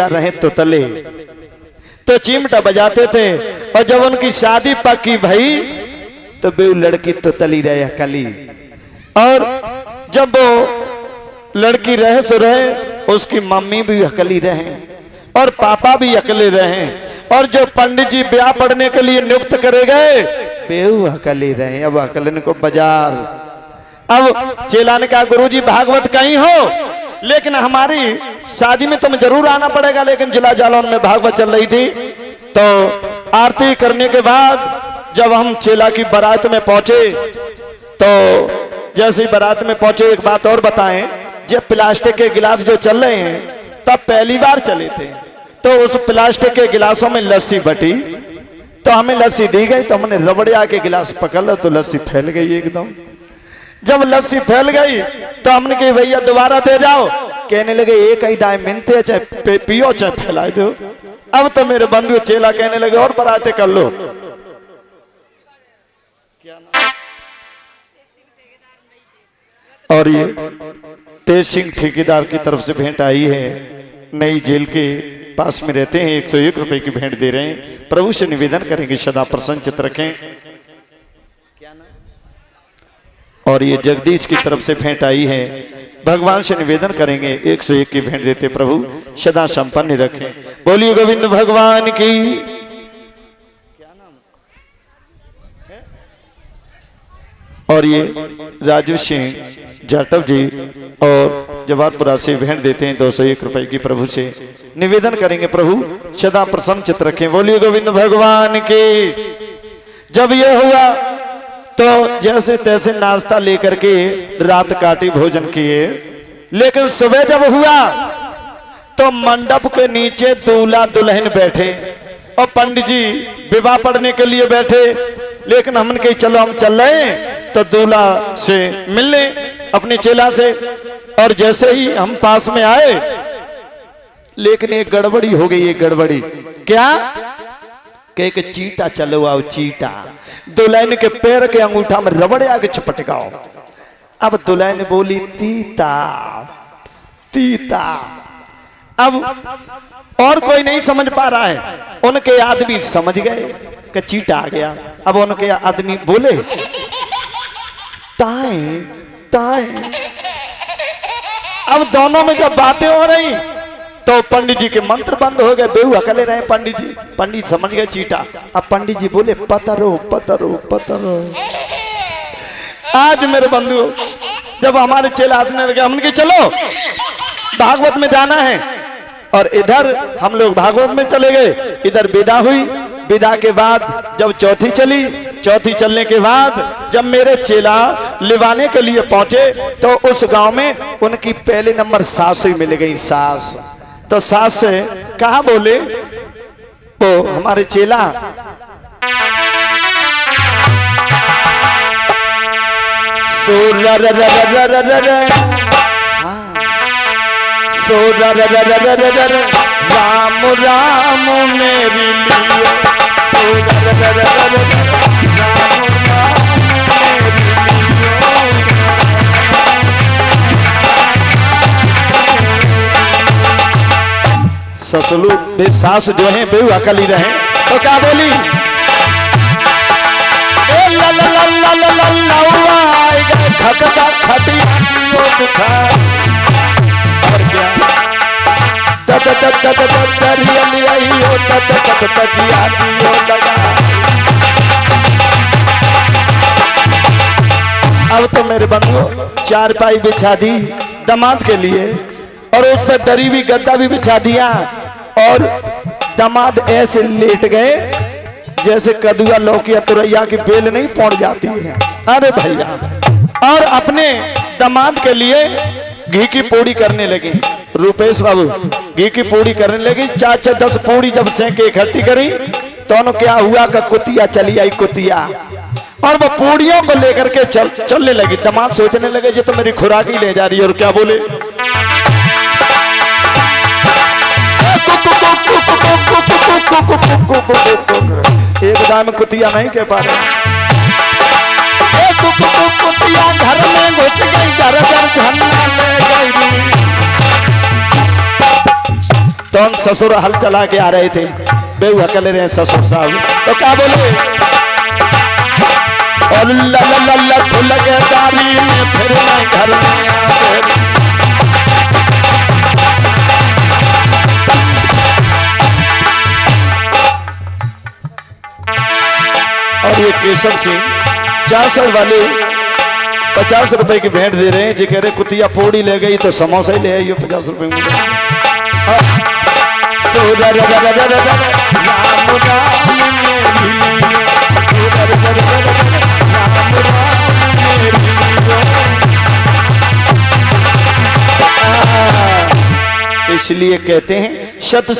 रहे तो तले तो चिमटा बजाते थे। और जब उनकी शादी पकी भाई तो बेऊ लड़की तो तली रहे अकली। और जब वो लड़की रहे सो रहे उसकी मम्मी भी अकली रहे और पापा भी अकेले रहे। और जो पंडित जी ब्याह पढ़ने के लिए नियुक्त करे गए बेऊ अकली रहे। अब अकलन को बाजार। अब चेला ने कहा गुरुजी भागवत कहीं हो लेकिन हमारी शादी में तुम्हें जरूर आना पड़ेगा। लेकिन जिला जालौन में भागवत चल रही थी तो आरती करने के बाद जब हम चेला की बारात में पहुंचे तो जैसे ही बारात में पहुंचे एक बात और बताएं, जब प्लास्टिक के गिलास जो चल रहे हैं तब पहली बार चले थे तो उस प्लास्टिक के गिलासों में लस्सी बटी तो हमें लस्सी दी गई तो हमने रबड़िया के गिलास पकड़ लो तो लस्सी फैल गई एकदम। जब लस्सी फैल गई तो हमने कही भैया दोबारा दे जाओ। कहने लगे एक ही दाए मिनते चाहे पियो चाहे फैला दो। अब तो मेरे बंधु चेला कहने लगे और बराते कर लो। और ये तेज सिंह ठेकेदार की तरफ से भेंट आई है। नई जेल के पास में रहते हैं, 101 रुपए की भेंट दे रहे हैं। प्रभु से निवेदन करेंगे सदा प्रसन्नचित्त रखें। और ये जगदीश की तरफ से भेंट आई है, भगवान से निवेदन करेंगे 101 की भेंट देते प्रभु सदा संपन्न रखें। बोलिए गोविंद भगवान की। और ये राजू सिंह जाटव जी और जवाहरपुरा से भेंट देते हैं 201 रुपए की। प्रभु से निवेदन करेंगे प्रभु सदा प्रसन्न चित्त रखें। बोलिए गोविंद भगवान की। जब ये हुआ तो जैसे तैसे नाश्ता लेकर के रात काटी भोजन किए। लेकिन सुबह जब हुआ तो मंडप के नीचे दूल्हा दुल्हन बैठे और पंडित जी विवाह पढ़ने के लिए बैठे। लेकिन हमने कही चलो हम चल रहे हैं तो दूल्हा से मिलने अपने चेला से। और जैसे ही हम पास में आए लेकिन एक गड़बड़ी हो गई। एक गड़बड़ी क्या कि चीटा चलो आओ चीटा। दुल्हन के पैर के अंगूठा में रबड़ आगे चपटकाओ। अब दुल्हन बोली तीता तीता। अब और कोई नहीं समझ पा रहा है। उनके आदमी समझ गए कि चीटा आ गया। अब उनके आदमी बोले ताए ताए। अब दोनों में जब बातें हो रही तो पंडित जी के मंत्र बंद हो गए। बेहू अकेले रहे पंडित जी। पंडित समझ गए चीटा। अब पंडित जी बोले पतरो पतरो पतरो। आज मेरे बंधु जब हमारे चेला हंसने लगे हमने कहा चलो भागवत में जाना है। और इधर हम लोग भागवत में चले गए। इधर विदा हुई। विदा के बाद जब चौथी चली, चौथी चलने के बाद जब मेरे चेला लिवाने के लिए पहुंचे तो उस गांव में उनकी पहले नंबर सास ही मिल गई। सास तो सास से कहा बोले तो हमारे चेला राम राम मेरी लिए ससुलू सास जो है बेहू अकली रहे तो क्या बोली और क्या अब तो मेरे बंधु चारपाई बिछा दी दामाद के लिए और उस पर दरी भी गद्दा भी बिछा दिया। और दामाद ऐसे लेट गए जैसे कदुआ लौकिया तुरैया की बेल नहीं पड़ जाती है। अरे भैया। और अपने दामाद के लिए घी की पूड़ी करने लगे। रूपेश बाबू घी की पूड़ी करने लगी। 4-10 पूड़ी जब सेके इकट्ठी करी तो क्या हुआ का कुतिया चली आई कुतिया। और वो पूड़ियों को लेकर के चलने लगी। दामाद सोचने लगे ये तो मेरी खुराक ही ले जा रही है। और क्या बोले एकदम कुतिया नहीं कह पा रहे। कुतिया घर में घुस गई घर घर झन्ना ले गई। कौन ससुर हल चला के आ रहे थे, बेहू हकल रहे हैं ससुर साहब, तो क्या बोले, और लल्ला खुल गए दारी में फिर मैं घर में आके। और ये केशव सिंह 400 वाले 50 रुपए की भेंट दे रहे हैं जी, कह रहे कुतिया पोड़ी ले गई तो समोसा ही ले आई 50 रुपए में। इसलिए कहते हैं शत